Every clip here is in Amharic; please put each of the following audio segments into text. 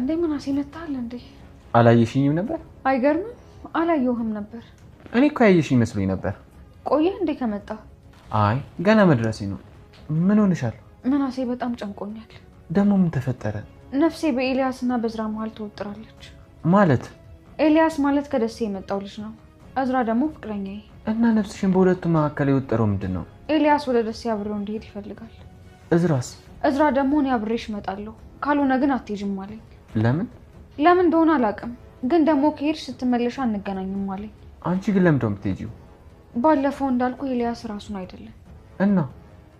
እንዴ ምን አሲመታል እንዴ? አላየሽኝም ነበር? አይገርምም? አላየሁህም ነበር። እኔ እኮ ያየሽኝ መስሎኝ ነበር። ቆየ እንዴ ከመጣ? አይ ገና መድረሴ ነው። ምን ሆነሻል? ምናሴ በጣም ጨንቆኛል። ደግሞ ምን ተፈጠረ? ነፍሴ በኤልያስና በእዝራ መሃል ተወጥራለች። ማለት? ኤልያስ ማለት ከደሴ የመጣው ልጅ ነው። እዝራ ደግሞ ፍቅረኛዬ። እና ነፍስሽን በሁለቱ መካከል የወጠረው ምንድነው? ኤልያስ ወደ ደሴ አብሬው እንዲሄድ ይፈልጋል። እዝራስ? እዝራ ደግሞ እኔ አብሬሽ እመጣለሁ ካልሆነ ግን አትሄጂም አለኝ። ለምን እንደሆነ አላውቅም፣ ግን ደግሞ ከሄድሽ ስትመለሽ አንገናኝም አለኝ። አንቺ ግን ለምን የምትሄጂው? ባለፈው እንዳልኩ ኤልያስ ራሱን አይደለም እና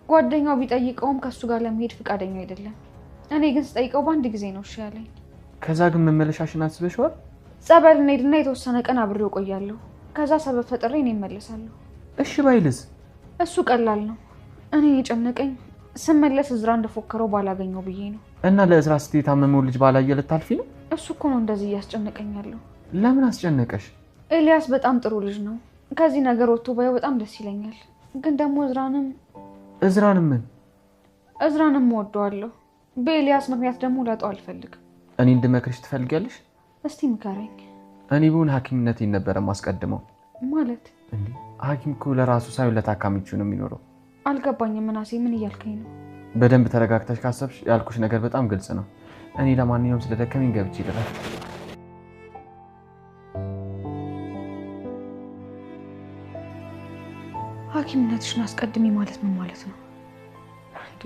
ጓደኛው ቢጠይቀውም ከሱ ጋር ለመሄድ ፍቃደኛ አይደለም። እኔ ግን ስጠይቀው በአንድ ጊዜ ነው እሺ ያለኝ። ከዛ ግን መመለሻሽን አስበሽዋል? ጸበል እንሄድና የተወሰነ ቀን አብሬው ቆያለሁ። ከዛ ሰበብ ፈጥሬ እኔ እመለሳለሁ። እሺ ባይልስ? እሱ ቀላል ነው። እኔ የጨነቀኝ ስመለስ እዝራ እንደፎከረው ባላገኘው ብዬ ነው። እና ለእዝራ ስትይ የታመመው ልጅ ባላየ ልታልፊ ነው? እሱ እኮ ነው እንደዚህ እያስጨነቀኛለሁ። ለምን አስጨነቀሽ? ኤልያስ በጣም ጥሩ ልጅ ነው። ከዚህ ነገር ወጥቶ ባየው በጣም ደስ ይለኛል። ግን ደግሞ እዝራንም እወደዋለሁ። በኤልያስ ምክንያት ደግሞ ላጣው አልፈልግም። እኔ እንድመክርሽ ትፈልጊያለሽ? እስቲ ምከረኝ። እኔ ብሆን ሐኪምነቴን ነበር ማስቀድመው። ማለት እንዴ? ሐኪም እኮ ለራሱ ሳይሆን ለታካሚዎቹ ነው የሚኖረው። አልገባኝም ምናሴ፣ ምን እያልከኝ ነው? በደንብ ተረጋግተሽ ካሰብሽ ያልኩሽ ነገር በጣም ግልጽ ነው። እኔ ለማንኛውም ስለደከመኝ ገብቼ ልረፍ። ሐኪምነትሽን አስቀድሚ ማለት ምን ማለት ነው እንዴ?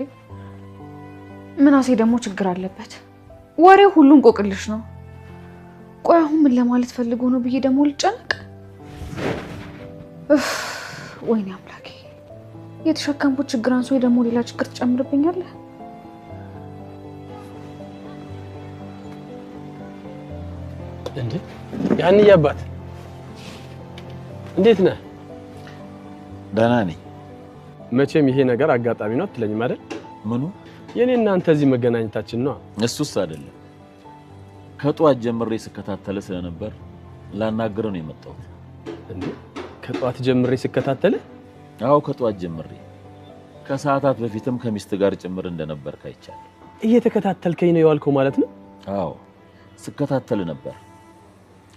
ምናሴ ደግሞ ችግር አለበት። ወሬው ሁሉ እንቆቅልሽ ነው። ቆይ አሁን ምን ለማለት ፈልጎ ነው ብዬ ደግሞ ልጨነቅ? ወይኔ አምላኬ፣ የተሸከምኩት ችግር አንሶ ደግሞ ሌላ ችግር ትጨምርብኛለህ? እንዴ ያንዬ አባት እንዴት ነህ? ደህና ነኝ። መቼም ይሄ ነገር አጋጣሚ ነው አትለኝም አይደል? ምኑ? የኔ እናንተ እዚህ መገናኘታችን ነው። እሱስ አይደለም፣ ከጧት ጀምሬ ስከታተለ ስለነበር ላናግረው ነው የመጣሁት። እንዴ ከጧት ጀምሬ ስከታተለ? አዎ ከጧት ጀምሬ፣ ከሰዓታት በፊትም ከሚስት ጋር ጭምር እንደነበርክ አይቻለሁ። እየተከታተልከኝ ነው የዋልከው ማለት ነው? አዎ ስከታተል ነበር፣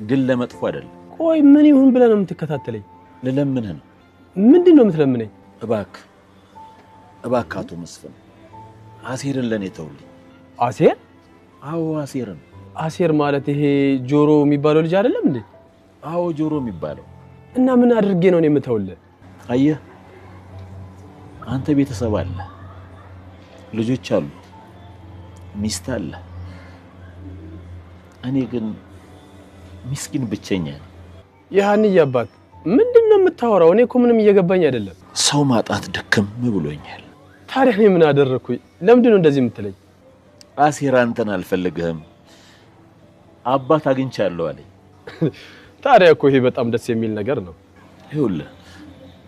ግን ለመጥፎ አይደለም። ቆይ ምን ይሁን ብለህ ነው የምትከታተለኝ? ልለምንህ ነው። ምንድን ነው የምትለምነኝ? እባክህ አቶ መስፍን አሴርን ለኔ ተውልኝ። አሴር? አዎ አሴርን። አሴር ማለት ይሄ ጆሮ የሚባለው ልጅ አይደለም እንዴ? አዎ ጆሮ የሚባለው። እና ምን አድርጌ ነው የምተውልህ? አየህ አንተ ቤተሰብ አለ፣ ልጆች አሉ፣ ሚስት አለ። እኔ ግን ምስኪን ብቸኛ ነኝ። የሃንዬ አባት ምንድነው የምታወራው? እኔ እኮ ምንም እየገባኝ አይደለም። ሰው ማጣት ድክም ብሎኛል። ታዲያ እኔ ምን አደረኩኝ? ለምንድን ነው እንደዚህ የምትለኝ? አሴር አንተን አልፈልግህም፣ አባት አግኝቻለሁ አለኝ። ታዲያ እኮ ይሄ በጣም ደስ የሚል ነገር ነው። ይኸውልህ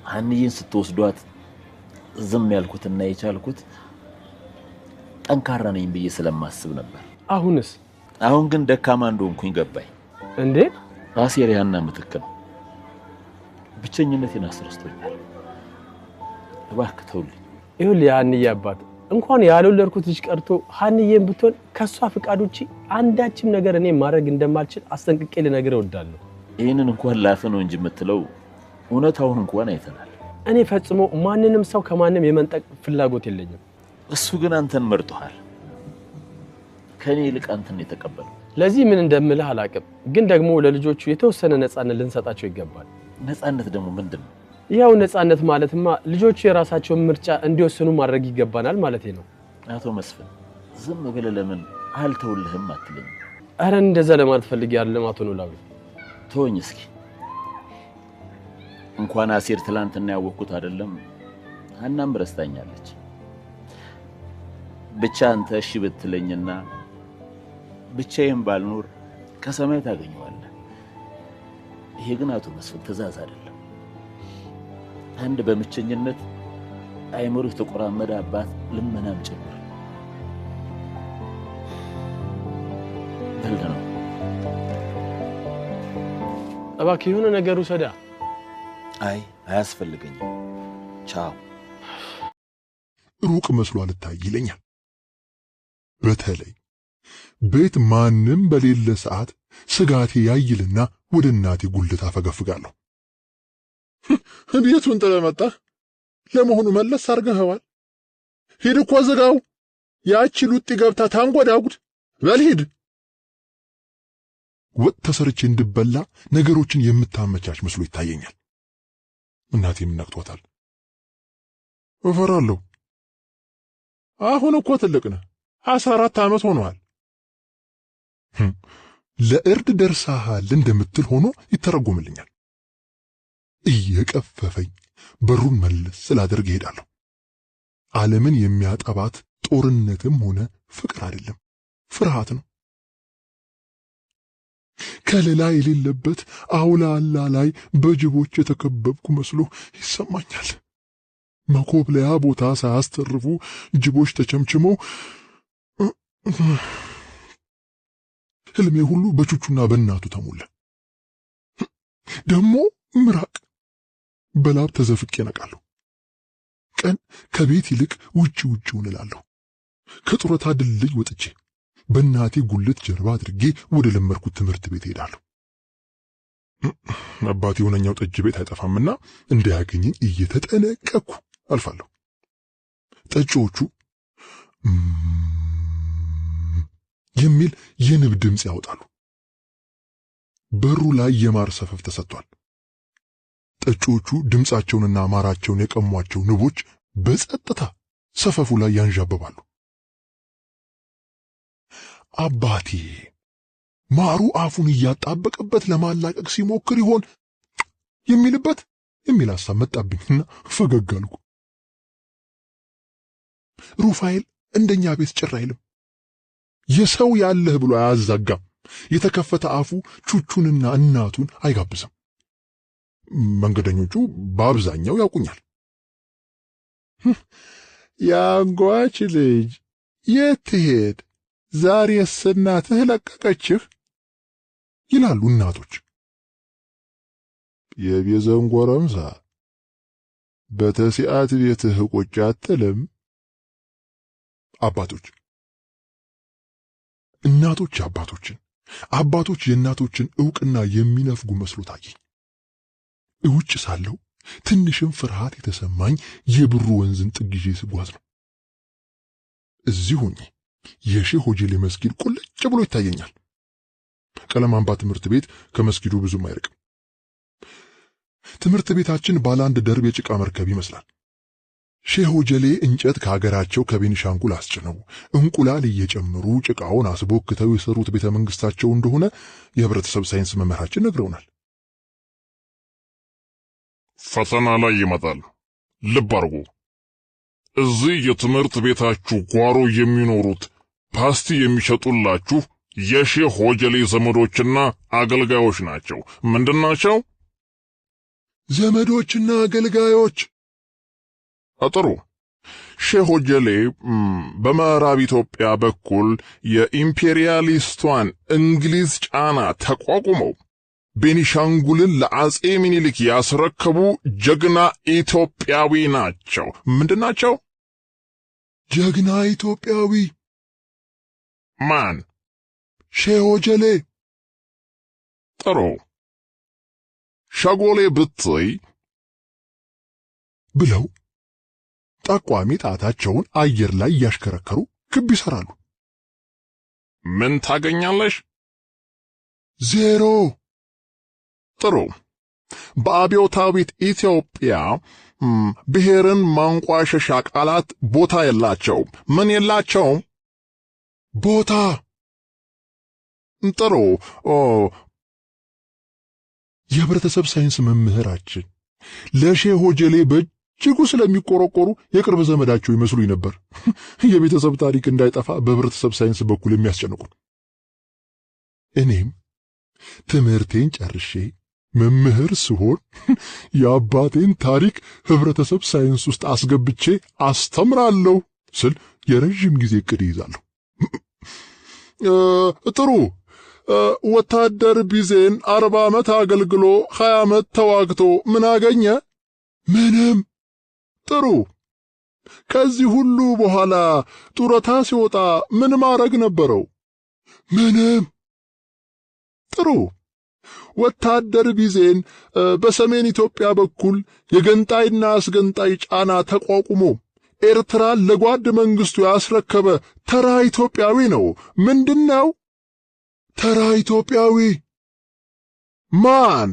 ሃንዬን ስትወስዷት ዝም ያልኩትና የቻልኩት ጠንካራ ነኝ ብዬ ስለማስብ ነበር። አሁንስ? አሁን ግን ደካማ እንደሆንኩኝ ገባኝ። እንዴት? አሴር ያና ምትክ ነው። ብቸኝነቴን አስረስቶኛል። እባክህ ተውልኝ። ይኸውልህ የሃንዬ አባት እንኳን ያልወለድኩት ልጅ ቀርቶ ሃንዬን ብትሆን ከሷ ፍቃድ ውጪ አንዳችም ነገር እኔ ማድረግ እንደማልችል አስጠንቅቄ ልነግርህ እወዳለሁ። ይሄንን እንኳን ላፍ ነው እንጂ የምትለው እውነታውን እንኳን አይተናል። እኔ ፈጽሞ ማንንም ሰው ከማንም የመንጠቅ ፍላጎት የለኝም። እሱ ግን አንተን መርጦሃል። ከኔ ይልቅ አንተን የተቀበለው። ለዚህ ምን እንደምልህ አላውቅም፣ ግን ደግሞ ለልጆቹ የተወሰነ ነፃነት ልንሰጣቸው ይገባል። ነፃነት ደግሞ ምንድነው? ያው ነፃነት ማለትማ ልጆቹ የራሳቸውን ምርጫ እንዲወስኑ ማድረግ ይገባናል ማለት ነው። አቶ መስፍን ዝም ብለህ ለምን አልተውልህም አትለኝ? አረ እንደዛ ለማለት ፈልጌ አይደለም አቶ ኖላዊ። ተወኝ እስኪ። እንኳን አሴር ትላንትና ያወቅኩት አይደለም ሀናም ረስታኛለች። ብቻ አንተ እሺ ብትለኝና ብቻዬን ባልኖር ከሰማይ ታገኘዋለህ። ይሄ ግን አቶ መስፍን ትእዛዝ አይደለም። አንድ በምቸኝነት አይምሮ የተቆራመደ አባት ልመናም ጭምር ነው። እባክህ የሆነ ነገር ውሰዳ። አይ አያስፈልገኝም። ቻው። ሩቅ መስሎ አልታይ ይለኛል። በተለይ ቤት ማንም በሌለ ሰዓት ስጋቴ ያይልና ወደ እናቴ ጉልት አፈገፍጋለሁ። ቤቱን ጥለህ መጣህ? ለመሆኑ መለስ አድርገኸዋል? ሂድ እኮ ዝጋው። ያቺ ሉጢ ገብታ ታንጎዳጉድ። በል ሂድ። ወጥ ተሰርቼ እንድበላ ነገሮችን የምታመቻች መስሎ ይታየኛል። እናቴም ነቅቶታል። እፈራለሁ። አሁን እኮ ትልቅ ነህ። 14 ዓመት ሆኗል። ለእርድ ደርሳሃል እንደምትል ሆኖ ይተረጎምልኛል። እየቀፈፈኝ በሩን መለስ ስላደርግ እሄዳለሁ። ዓለምን የሚያጠባት ጦርነትም ሆነ ፍቅር አይደለም፣ ፍርሃት ነው። ከሌላ የሌለበት አውላላ ላይ በጅቦች የተከበብኩ መስሎ ይሰማኛል። መኮብለያ ቦታ ሳያስተርፉ ጅቦች ተቸምችመው ህልሜ ሁሉ በቹቹና በእናቱ ተሞላ። ደግሞ ምራቅ በላብ ተዘፍቄ ነቃለሁ። ቀን ከቤት ይልቅ ውጪውን እላለሁ። ከጡረታ ድልድይ ወጥቼ በእናቴ ጉልት ጀርባ አድርጌ ወደ ለመርኩት ትምህርት ቤት ሄዳለሁ። አባቴ የሆነኛው ጠጅ ቤት አይጠፋምና እንዳያገኘኝ እየተጠነቀቅኩ አልፋለሁ። ጠጪዎቹ የሚል የንብ ድምፅ ያወጣሉ። በሩ ላይ የማር ሰፈፍ ተሰጥቷል። ጠጪዎቹ ድምፃቸውንና ማራቸውን የቀሟቸው ንቦች በጸጥታ ሰፈፉ ላይ ያንዣብባሉ። አባቴ ማሩ አፉን እያጣበቀበት ለማላቀቅ ሲሞክር ይሆን የሚል ሐሳብ መጣብኝና ፈገግ አልኩ። ሩፋኤል እንደኛ ቤት ጭር አይልም። የሰው ያለህ ብሎ አያዛጋም። የተከፈተ አፉ ቹቹንና እናቱን አይጋብዝም። መንገደኞቹ በአብዛኛው ያውቁኛል። ያንጓች ልጅ የት ትሄድ? ዛሬስ እናትህ ለቀቀችህ? ይላሉ እናቶች። የቤዘን ጎረምሳ በተሲአት ቤትህ ቁጭ አትልም? አባቶች እናቶች አባቶችን፣ አባቶች የእናቶችን ዕውቅና የሚነፍጉ መስሎ ታየኝ። እውጭ ሳለው ትንሽም ፍርሃት የተሰማኝ የብሩ ወንዝን ጥግ ይዤ ስጓዝ ነው። እዚህ ሆኜ የሼህ ሆጀሌ መስጊድ ቁልጭ ብሎ ይታየኛል። ቀለም አምባ ትምህርት ቤት ከመስጊዱ ብዙም አይርቅም። ትምህርት ቤታችን ባለ አንድ ደርብ የጭቃ መርከብ ይመስላል። ሼህ ሆጀሌ እንጨት ከሀገራቸው ከቤኒሻንጉል አስጭነው እንቁላል እየጨመሩ ጭቃውን አስቦክተው የሰሩት ቤተ መንግስታቸው እንደሆነ የህብረተሰብ ሳይንስ መምህራችን ነግረውናል። ፈተና ላይ ይመጣል። ልብ አድርጉ። እዚህ የትምህርት ቤታችሁ ጓሮ የሚኖሩት ፓስቲ የሚሸጡላችሁ የሼህ ሆጀሌ ዘመዶችና አገልጋዮች ናቸው። ምንድናቸው? ዘመዶችና አገልጋዮች። ጥሩ። ሼህ ሆጀሌ በምዕራብ ኢትዮጵያ በኩል የኢምፔሪያሊስቷን እንግሊዝ ጫና ተቋቁመው ቤኒሻንጉልን ለአጼ ሚኒሊክ ያስረከቡ ጀግና ኢትዮጵያዊ ናቸው። ምንድናቸው? ጀግና ኢትዮጵያዊ። ማን? ሼህ ሆጀሌ። ጥሩ። ሸጎሌ ብትይ ብለው ጠቋሚ ጣታቸውን አየር ላይ እያሽከረከሩ ክብ ይሰራሉ። ምን ታገኛለሽ? 0። ጥሩ። በአብዮታዊት ኢትዮጵያ ብሔርን ማንቋሸሻ ቃላት ቦታ የላቸውም። ምን የላቸውም? ቦታ። ጥሩ። የህብረተሰብ ሳይንስ መምህራችን ለሼህ ሆጀሌ በእጅጉ ስለሚቆረቆሩ የቅርብ ዘመዳቸው ይመስሉኝ ነበር። የቤተሰብ ታሪክ እንዳይጠፋ በህብረተሰብ ሳይንስ በኩል የሚያስጨንቁ። እኔም ትምህርቴን ጨርሼ መምህር ስሆን የአባቴን ታሪክ ህብረተሰብ ሳይንስ ውስጥ አስገብቼ አስተምራለሁ ስል የረጅም ጊዜ ዕቅድ ይዛለሁ። ጥሩ። ወታደር ቢዜን 40 ዓመት አገልግሎ 20 ዓመት ተዋግቶ ምን አገኘ? ምንም። ጥሩ። ከዚህ ሁሉ በኋላ ጡረታ ሲወጣ ምን ማድረግ ነበረው? ምንም። ጥሩ። ወታደር ቢዜን በሰሜን ኢትዮጵያ በኩል የገንጣይና አስገንጣይ ጫና ተቋቁሞ ኤርትራን ለጓድ መንግስቱ ያስረከበ ተራ ኢትዮጵያዊ ነው። ምንድነው? ተራ ኢትዮጵያዊ ማን?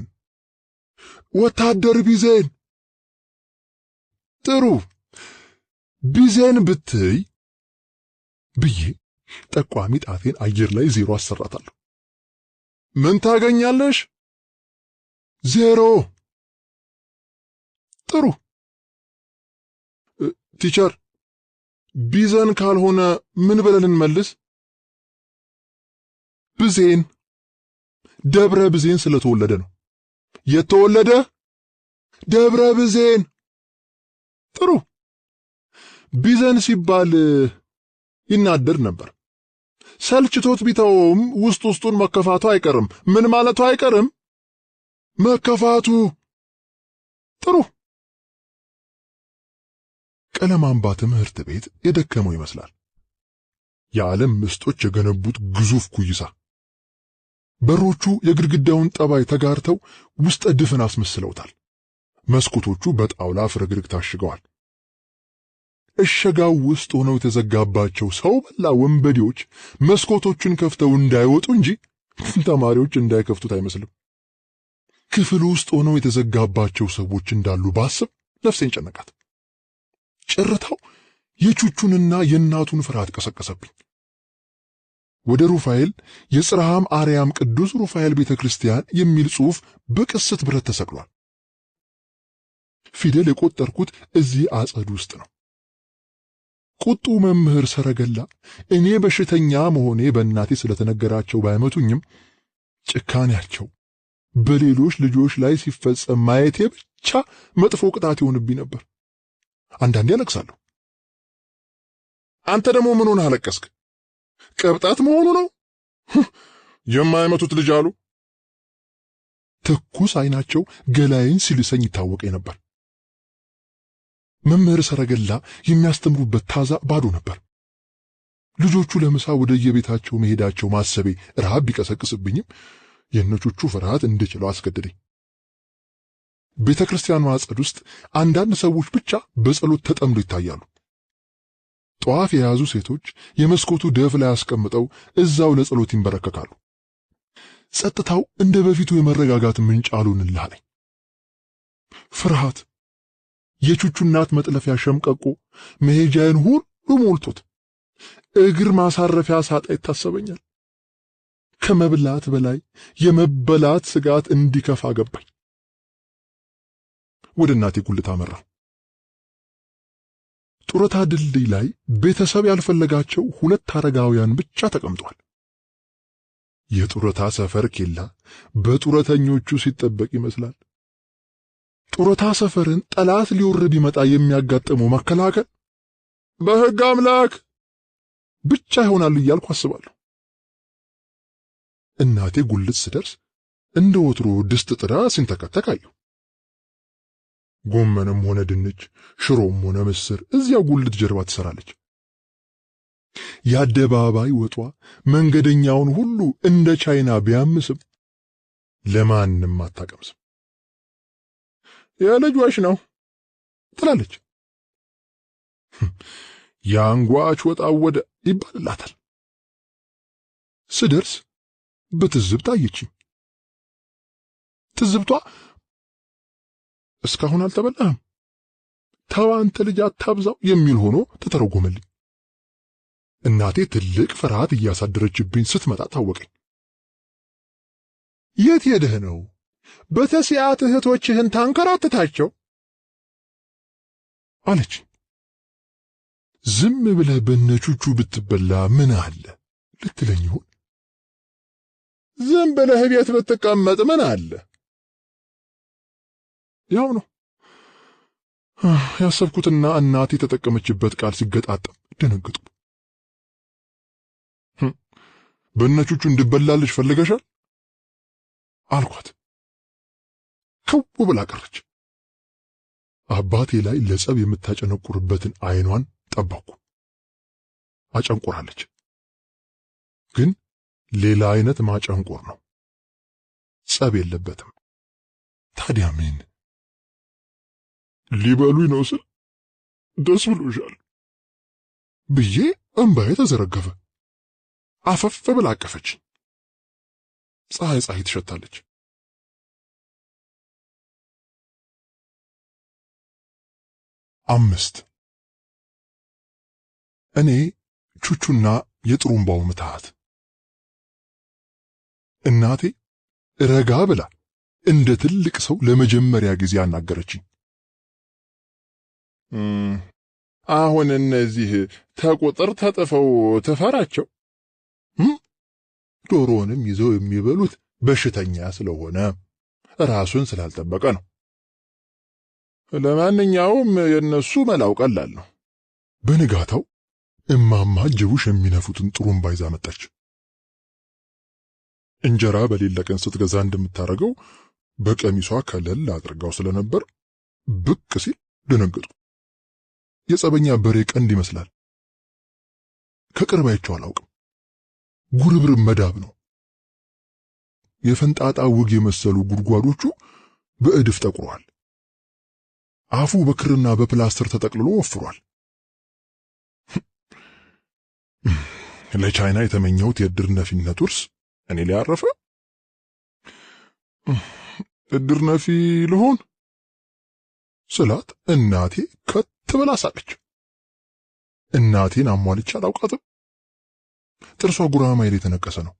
ወታደር ቢዜን። ጥሩ። ቢዜን ብትይ ብዬ ጠቋሚ ጣቴን አየር ላይ 0 አሰራታለሁ። ምን ታገኛለሽ? 0። ጥሩ። ቲቸር፣ ቢዘን ካልሆነ ምን ብለን እንመልስ? ብዜን ደብረ ብዜን ስለተወለደ ነው። የተወለደ ደብረ ብዜን። ጥሩ። ቢዘን ሲባል ይናደድ ነበር። ሰልችቶት ቢተውም ውስጡን መከፋቱ አይቀርም። ምን ማለቱ አይቀርም? መከፋቱ። ጥሩ። ቀለም አምባ ትምህርት ቤት የደከመው ይመስላል። የዓለም ምስጦች የገነቡት ግዙፍ ኩይሳ፣ በሮቹ የግድግዳውን ጠባይ ተጋርተው ውስጠ ድፍን አስመስለውታል። መስኮቶቹ በጣውላ ፍርግርግ ታሽገዋል። እሸጋው ውስጥ ሆነው የተዘጋባቸው ሰው በላ ወንበዴዎች መስኮቶቹን ከፍተው እንዳይወጡ እንጂ ተማሪዎች እንዳይከፍቱት አይመስልም። ክፍል ውስጥ ሆነው የተዘጋባቸው ሰዎች እንዳሉ ባስብ ነፍሴን ጨነቃት። ጭርታው የቹቹንና የእናቱን ፍርሃት ቀሰቀሰብኝ። ወደ ሩፋኤል የጽርሃም አርያም ቅዱስ ሩፋኤል ቤተክርስቲያን የሚል ጽሑፍ በቅስት ብረት ተሰቅሏል። ፊደል የቆጠርኩት እዚህ አጸድ ውስጥ ነው። ቁጡ መምህር ሰረገላ እኔ በሽተኛ መሆኔ በእናቴ ስለተነገራቸው ባይመቱኝም ጭካኔያቸው በሌሎች ልጆች ላይ ሲፈጸም ማየቴ ብቻ መጥፎ ቅጣት ይሆንብኝ ነበር። አንዳንዴ አለቅሳለሁ። አንተ ደግሞ ምን ሆነህ አለቀስክ? ቅብጣት መሆኑ ነው? የማይመቱት ልጅ አሉ። ትኩስ አይናቸው ገላይን ሲልሰኝ ይታወቀኝ ነበር። መምህር ሰረገላ የሚያስተምሩበት ታዛ ባዶ ነበር። ልጆቹ ለምሳ ወደ የቤታቸው መሄዳቸው ማሰቤ ረሃብ ቢቀሰቅስብኝም የእነቾቹ ፍርሃት እንድችለው አስገደደኝ። ቤተክርስቲያኑ አጸድ ውስጥ አንዳንድ ሰዎች ብቻ በጸሎት ተጠምደው ይታያሉ። ጧፍ የያዙ ሴቶች የመስኮቱ ደፍ ላይ አስቀምጠው እዛው ለጸሎት ይንበረከካሉ። ጸጥታው እንደ በፊቱ የመረጋጋት ምንጭ አሉንልህ አለኝ። ፍርሃት የቹቹ እናት መጥለፊያ ሸምቀቆ መሄጃዬን ሁሉ ሞልቶት እግር ማሳረፊያ ሳጣ ይታሰበኛል። ከመብላት በላይ የመበላት ስጋት እንዲከፋ ገባኝ። ወደ እናቴ ጉልት አመራሁ። ጡረታ ድልድይ ላይ ቤተሰብ ያልፈለጋቸው 2 አረጋውያን ብቻ ተቀምጠዋል። የጡረታ ሰፈር ኬላ በጡረተኞቹ ሲጠበቅ ይመስላል። ጡረታ ሰፈርን ጠላት ሊወር ቢመጣ የሚያጋጥመው መከላከል በሕግ አምላክ ብቻ ይሆናል እያልኩ አስባለሁ። እናቴ ጉልት ስደርስ እንደ ወትሮ ድስት ጥዳ ሲንተከተክ አየሁ። ጎመንም ሆነ ድንች፣ ሽሮም ሆነ ምስር እዚያው ጉልት ጀርባ ትሰራለች። የአደባባይ ወጧ መንገደኛውን ሁሉ እንደ ቻይና ቢያምስም ለማንም አታቀምስም። የልጅ ነው ትላለች። ያንጓች ወጣ ወደ ይባልላታል። ስደርስ በትዝብት አየችኝ። ትዝብቷ እስካሁን አልተበላህም፣ ተው አንተ ልጅ አታብዛው የሚል ሆኖ ተተረጎመልኝ። እናቴ ትልቅ ፍርሃት እያሳደረችብኝ ስትመጣ ታወቀኝ። የት ሄደህ ነው? በተሲያት እህቶችህን ታንከራትታቸው አለች። ዝም ብለህ በነቹቹ ብትበላ ምን አለ ልትለኝ ይሆን? ዝም ብለህ ቤት ብትቀመጥ ምን አለ? ያው ነው። ያሰብኩትና እናቴ የተጠቀመችበት ቃል ሲገጣጠም ደነገጥኩ። በነቹቹ እንድበላልሽ ፈልገሻል አልኳት። ከው ብላ ቀረች። አባቴ ላይ ለጸብ የምታጨነቁርበትን አይኗን ጠበቅኩ። አጨንቁራለች፣ ግን ሌላ አይነት ማጨንቆር ነው። ጸብ የለበትም። ታዲያ ምን ሊበሉኝ ነው ስል ደስ ብሎሻል ብዬ እንባዬ ተዘረገፈ። አፈፍ ብላ አቀፈች። ፀሐይ ትሸታለች። አምስት እኔ ቹቹና የጥሩምባው ምትሃት። እናቴ ረጋ ብላ እንደ ትልቅ ሰው ለመጀመሪያ ጊዜ አናገረችኝ። አሁን እነዚህ ተቁጥር ተጥፈው ተፈራቸው ዶሮንም ይዘው የሚበሉት በሽተኛ ስለሆነ ራሱን ስላልጠበቀ ነው። ለማንኛውም የነሱ መላው ቀላል ነው። በንጋታው እማማ ጅቡሽ የሚነፉትን ጥሩምባ ይዛ መጣች። እንጀራ በሌለ ቀን ስትገዛ እንደምታረገው በቀሚሷ ከለል አድርጋው ስለነበር ብቅ ሲል ደነገጥኩ። የጸበኛ በሬ ቀንድ ይመስላል። ከቅርባቸው አላውቅም። ጉርብር መዳብ ነው። የፈንጣጣ ውግ የመሰሉ ጉድጓዶቹ በእድፍ ጠቁሯል። አፉ በክርና በፕላስተር ተጠቅልሎ ወፍሯል። ለቻይና የተመኘሁት የእድር ነፊነት ውርስ እኔ ላይ አረፈ። እድር ነፊ ልሆን ስላት እናቴ ከት ብላ ሳቀች። እናቴን አሟልቻ አላውቃትም። ጥርሷ ጉራማይሌ የተነቀሰ ነው።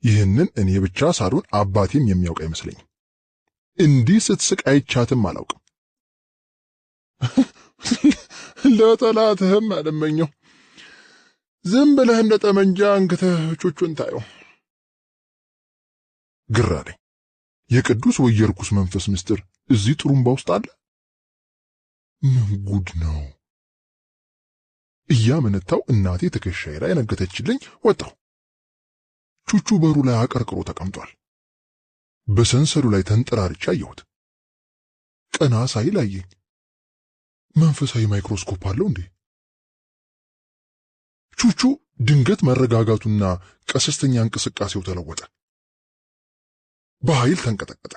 ይህንን እኔ ብቻ ሳልሆን አባቴም የሚያውቅ አይመስለኝም። እንዲህ ስትስቅ አይቻትም አላውቅም። ለጠላትህም አልመኘው። ዝም ብለህ እንደ ጠመንጃ አንግተህ ቹቹን ታየው። ግራ አለኝ። የቅዱስ ወይ የርኩስ መንፈስ ምስጢር እዚህ ጥሩምባ ውስጥ አለ? ምን ጉድ ነው? እያመነታው እናቴ ትከሻዬ ላይ ነገተችልኝ። ወጣሁ። ቹቹ በሩ ላይ አቀርቅሮ ተቀምጧል። በሰንሰሉ ላይ ተንጠራርቻ አየሁት። ቀና ሳይል አየኝ። መንፈሳዊ ማይክሮስኮፕ አለው እንዴ? ቹቹ ድንገት መረጋጋቱና ቀሰስተኛ እንቅስቃሴው ተለወጠ። በኃይል ተንቀጠቀጠ።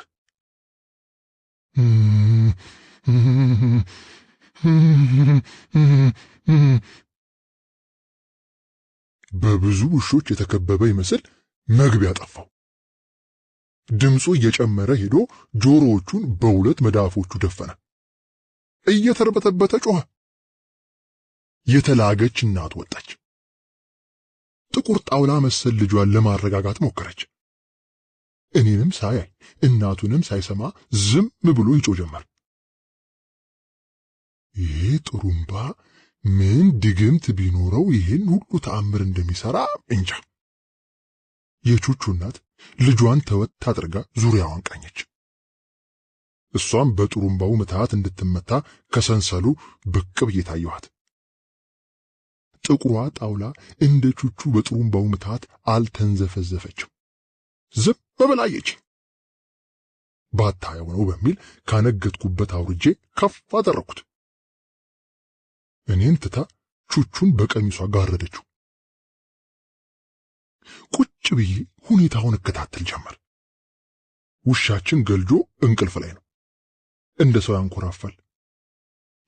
በብዙ ውሾች የተከበበ ይመስል መግቢያ ጠፋው። ድምፁ እየጨመረ ሄዶ ጆሮዎቹን በሁለት መዳፎቹ ደፈነ። እየተርበተበተ ጮኸ። የተላገች እናት ወጣች። ጥቁር ጣውላ መሰል ልጇን ለማረጋጋት ሞከረች። እኔንም ሳያይ እናቱንም ሳይሰማ ዝም ብሎ ይጮህ ጀመር። ይሄ ጥሩምባ ምን ድግምት ቢኖረው ይህን ሁሉ ተአምር እንደሚሰራ እንጃ። የቹቹ እናት ልጇን ተወት አድርጋ ዙሪያዋን ቃኘች። እሷም በጥሩምባው ምትሃት እንድትመታ ከሰንሰሉ ብቅ ብዬ ታየኋት። ጥቁሯ ጣውላ እንደ ቹቹ በጥሩምባው ምትሃት አልተንዘፈዘፈችም። ዝም ብላ አየችኝ። ባታየው ነው በሚል ካነገትኩበት አውርጄ ከፍ አደረኩት። እኔን ትታ ቹቹን በቀሚሷ ጋረደችው። ቁጭ ብዬ ሁኔታውን እከታተል ጀመር። ውሻችን ገልጆ እንቅልፍ ላይ ነው። እንደ ሰው ያንኮራፋል።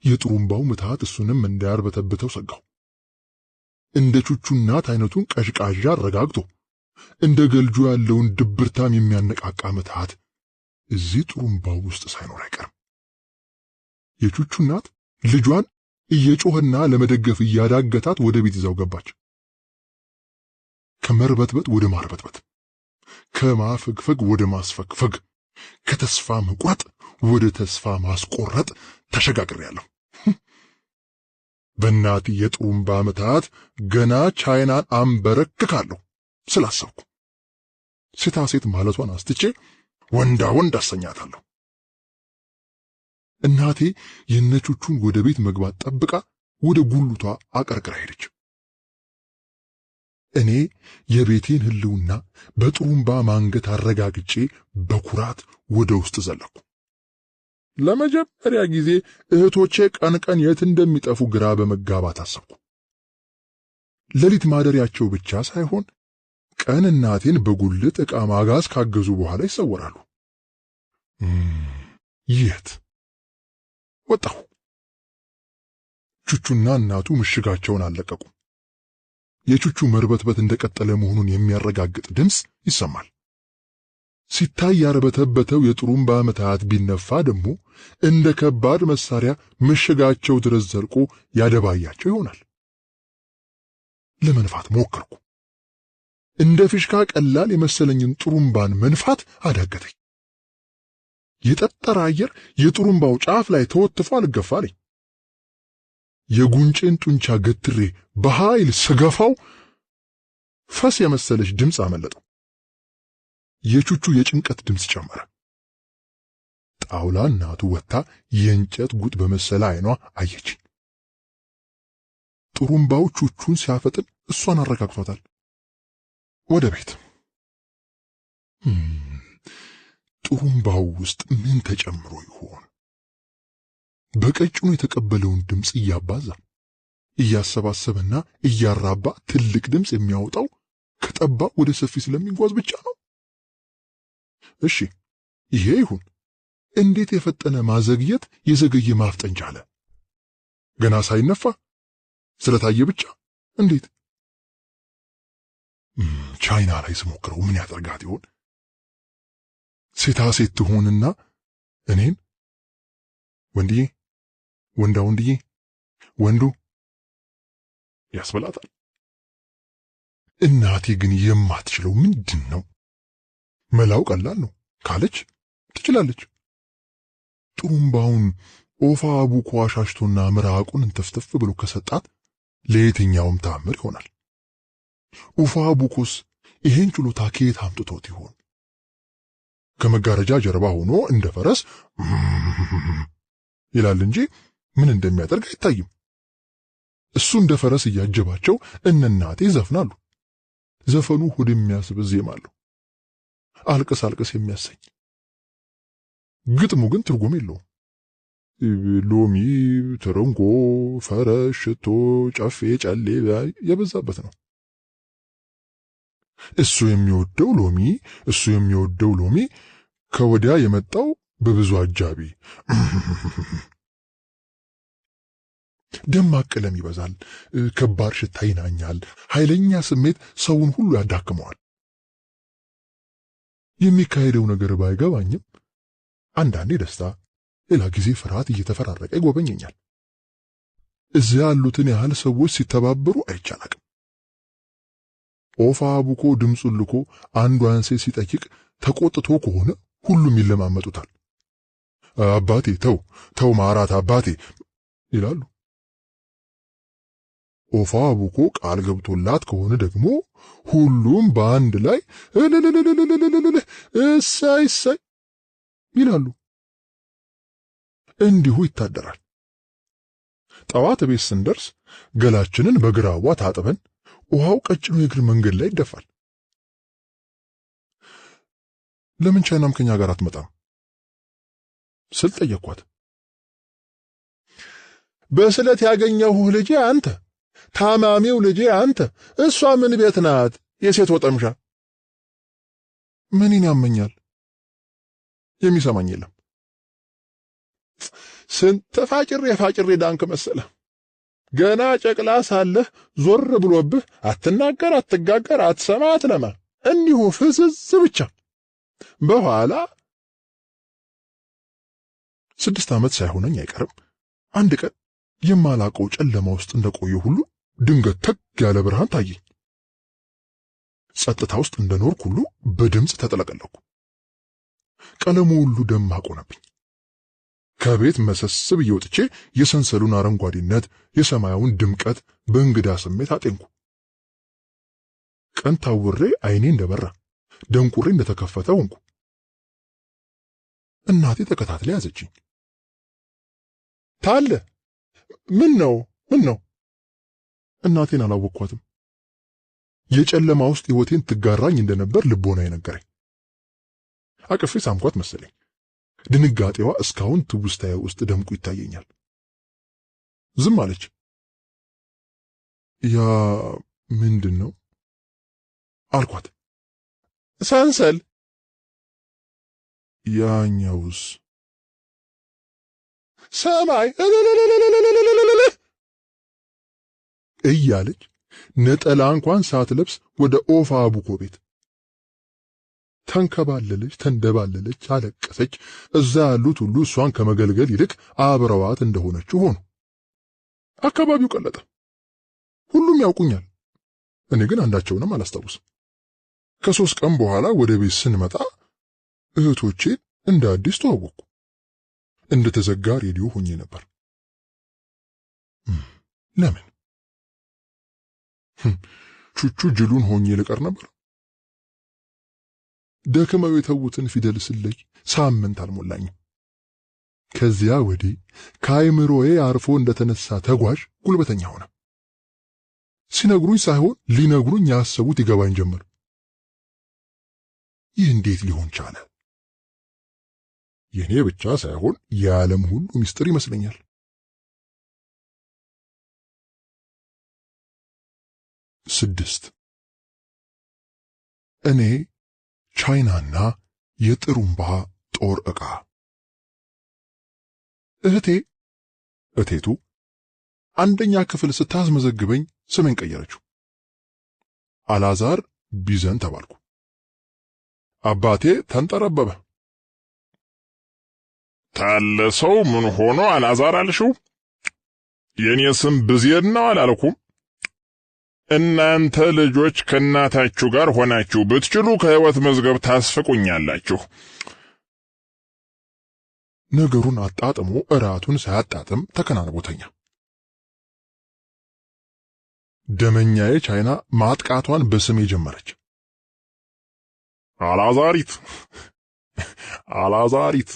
የጥሩምባው ምትሃት እሱንም እንዳያርበተብተው ሰጋው። እንደ ቹቹ እናት አይነቱን ቀዥቃዣ አረጋግቶ እንደ ገልጆ ያለውን ድብርታም የሚያነቃቃ ምትሃት እዚህ ጥሩምባው ውስጥ ሳይኖር አይቀርም። የቹቹ እናት ልጇን እየጮህና ለመደገፍ እያዳገታት ወደ ቤት ይዛው ገባች። ከመርበትበት ወደ ማርበትበት፣ ከማፈግፈግ ወደ ማስፈግፈግ፣ ከተስፋ መቁረጥ ወደ ተስፋ ማስቆረጥ ተሸጋግሬያለሁ። በእናቴ የጥሩምባ ምትሃት ገና ቻይናን አንበረክካለሁ ስላሰብኩ ሴታ ሴት ማለቷን አስትቼ ወንዳ ወንድ አሰኛታለሁ። እናቴ የነቹቹን ወደ ቤት መግባት ጠብቃ ወደ ጉልቷ አቀርቅራ ሄደች። እኔ የቤቴን ህልውና በጥሩምባ ማንገት አረጋግጬ በኩራት ወደ ውስጥ ዘለኩ። ለመጀመሪያ ጊዜ እህቶቼ ቀን ቀን የት እንደሚጠፉ ግራ በመጋባት አሰብኩ። ሌሊት ማደሪያቸው ብቻ ሳይሆን ቀን እናቴን በጉልት ዕቃ ማጋዝ ካገዙ በኋላ ይሰወራሉ። የት ወጣሁ? ቹቹና እናቱ ምሽጋቸውን አልለቀቁም። የቹቹ መርበትበት እንደቀጠለ መሆኑን የሚያረጋግጥ ድምፅ ይሰማል። ሲታይ ያርበተበተው የጥሩምባ መታት ቢነፋ ደግሞ እንደ ከባድ መሳሪያ ምሽጋቸው ድረስ ዘልቆ ያደባያቸው ይሆናል። ለመንፋት ሞከርኩ። እንደ ፊሽካ ቀላል የመሰለኝን ጥሩምባን መንፋት አዳገተኝ። የጠጠረ አየር የጥሩምባው ጫፍ ላይ ተወትፎ አልገፋለኝ። የጉንጬን ጡንቻ ገትሬ በኃይል ስገፋው ፈስ የመሰለች ድምፅ አመለጠው። የቹቹ የጭንቀት ድምፅ ጨመረ። ጣውላ እናቱ ወጥታ የእንጨት ጉጥ በመሰለ ዓይኗ አየችኝ። ጥሩምባው ቹቹን ሲያፈጥን እሷን አረጋግቷታል። ወደ ቤት። ጥሩምባው ውስጥ ምን ተጨምሮ ይሆን? በቀጭኑ የተቀበለውን ድምፅ እያባዛ እያሰባሰበና እያራባ ትልቅ ድምፅ የሚያወጣው ከጠባብ ወደ ሰፊ ስለሚጓዝ ብቻ ነው። እሺ ይሄ ይሁን። እንዴት የፈጠነ ማዘግየት የዘገየ ማፍጠን ቻለ? ገና ሳይነፋ ስለታየ ብቻ እንዴት? ቻይና ላይ ስሞክረው ምን ያደርጋት ይሆን? ሴታ ሴት ትሆንና እኔን ወንድዬ፣ ወንድዬ፣ ወንዱ ያስበላታል። እናቴ ግን የማትችለው ምንድን ነው? መላው ቀላል ነው ካለች ትችላለች። ጥሩምባውን ኦፋ ቡኮ አሻሽቶና ምራቁን እንተፍተፍ ብሎ ከሰጣት ለየትኛውም ታምር ይሆናል። ኦፋ ቡኮስ ይሄን ችሎታ ከየት አምጥቶት ይሆን? ከመጋረጃ ጀርባ ሆኖ እንደ ፈረስ ይላል እንጂ ምን እንደሚያደርግ አይታይም። እሱ እንደ ፈረስ እያጀባቸው እናቴ ይዘፍናሉ። ዘፈኑ ሆድ የሚያስብዝ ዜማ አለው። አልቅስ አልቅስ የሚያሰኝ። ግጥሙ ግን ትርጉም የለውም። ሎሚ፣ ትርንጎ፣ ፈረስ፣ ሽቶ፣ ጨፌ፣ ጨሌ የበዛበት ነው። እሱ የሚወደው ሎሚ ከወዲያ የመጣው በብዙ አጃቢ። ደማቅ ቀለም ይበዛል፣ ከባድ ሽታ ይናኛል፣ ኃይለኛ ስሜት ሰውን ሁሉ ያዳክመዋል። የሚካሄደው ነገር ባይገባኝም አንዳንዴ ደስታ፣ ሌላ ጊዜ ፍርሃት እየተፈራረቀ ይጎበኘኛል። እዚያ ያሉትን ያህል ሰዎች ሲተባበሩ አይቻላቅም። ኦፋ ቡኮ ድምፁን ልኮ አንዷን ሴት ሲጠይቅ ተቆጥቶ ከሆነ ሁሉም ይለማመጡታል። አባቴ ተው ማራት አባቴ ይላሉ። ኦፋ ቡኮ ቃል ገብቶላት ከሆነ ደግሞ ሁሉም በአንድ ላይ እሰይ እሰይ ይላሉ። እንዲሁ ይታደራል። ጠዋት ቤት ስንደርስ ገላችንን በግራዋ ታጥበን ውሃው ቀጭኑ የእግር መንገድ ላይ ይደፋል። ለምን ቻይናም ከኛ ጋር አትመጣም ስል ጠየቅኳት። በስለት ያገኘሁህ ልጄ አንተ፣ ታማሚው ልጄ አንተ፣ እሷ ምን ቤት ናት የሴት ወጠምሻ። ምንን ያመኛል? የሚሰማኝ የለም። ስንት ፋጭሬ ዳንክ መሰለ። ገና ጨቅላ ሳለህ ዞር ብሎብህ አትናገር፣ አትጋገር፣ አትሰማ፣ አትለማ፣ እንዲሁ ፍዝዝ ብቻ። በኋላ 6 ዓመት ሳይሆነኝ አይቀርም አንድ ቀን የማላቀው ጨለማ ውስጥ እንደቆየ ሁሉ ድንገት ተግ ያለ ብርሃን ታየኝ። ጸጥታ ውስጥ እንደኖርኩ ሁሉ በድምፅ ተጠለቀለኩ። ቀለሙ ሁሉ ደማቅ ሆነብኝ። ከቤት መሰስ ብዬ ወጥቼ የሰንሰሉን አረንጓዴነት፣ የሰማያውን ድምቀት በእንግዳ ስሜት አጤንኩ። ቀን ታውሬ አይኔ እንደበራ ደንቁሬ እንደተከፈተ ሆንኩ። እናቴ ተከታትላ ያዘችኝ። ታለ ምን ነው? እናቴን አላወቅኳትም። የጨለማ ውስጥ ሕይወቴን ትጋራኝ እንደነበር ልቦና የነገረኝ። አቅፌ ሳምኳት መሰለኝ። ድንጋጤዋ እስካሁን ትውስታዬ ውስጥ ደምቆ ይታየኛል። ዝም አለች። ያ ምንድን ነው አልኳት። ሰንሰል። ያኛውስ? ሰማይ እያለች ነጠላ እንኳን ሳትለብስ ወደ ኦፋ ቡኮ ቤት ተንከባለለች፣ ተንደባለለች፣ አለቀሰች። እዛ ያሉት ሁሉ እሷን ከመገልገል ይልቅ አብረዋት እንደሆነችው ሆኑ። አካባቢው ቀለጠ። ሁሉም ያውቁኛል። እኔ ግን አንዳቸውንም አላስታውስም። ከ3 ቀን በኋላ ወደ ቤት ስንመጣ እህቶቼን እንደ አዲስ ተዋወቅኩ። እንደ ተዘጋ ሬዲዮ ሆኜ ነበር። ለምን? ቹቹ ጅሉን ሆኜ ልቀር ነበር? ደክመው የተዉትን ፊደል ስለይ ሳምንት አልሞላኝም። ከዚያ ወዲህ ከአይምሮዬ አርፎ እንደተነሳ ተጓዥ ጉልበተኛ ሆነ። ሲነግሩኝ ሳይሆን ሊነግሩኝ ያሰቡት ይገባኝ ጀመር። ይህ እንዴት ሊሆን ቻለ? የኔ ብቻ ሳይሆን የዓለም ሁሉ ምስጢር ይመስለኛል። ስድስት እኔ ቻይናና የጥሩምባ ጦር ዕቃ። እቴቱ አንደኛ ክፍል ስታስመዘግበኝ ስሜን ቀየረችው። አላዛር ቢዘን ተባልኩ። አባቴ ተንጠረበበ። ታለ ሰው ምን ሆኖ አላዛር አልሽው? የኔ ስም ብዜን ነው አላልኩም? እናንተ ልጆች ከእናታችሁ ጋር ሆናችሁ ብትችሉ ከሕይወት መዝገብ ታስፈቁኛላችሁ። ነገሩን አጣጥሞ እራቱን ሳያጣጥም ተከናንቦተኛ። ደመኛዬ ቻይና ማጥቃቷን በስሜ ጀመረች። አላዛሪት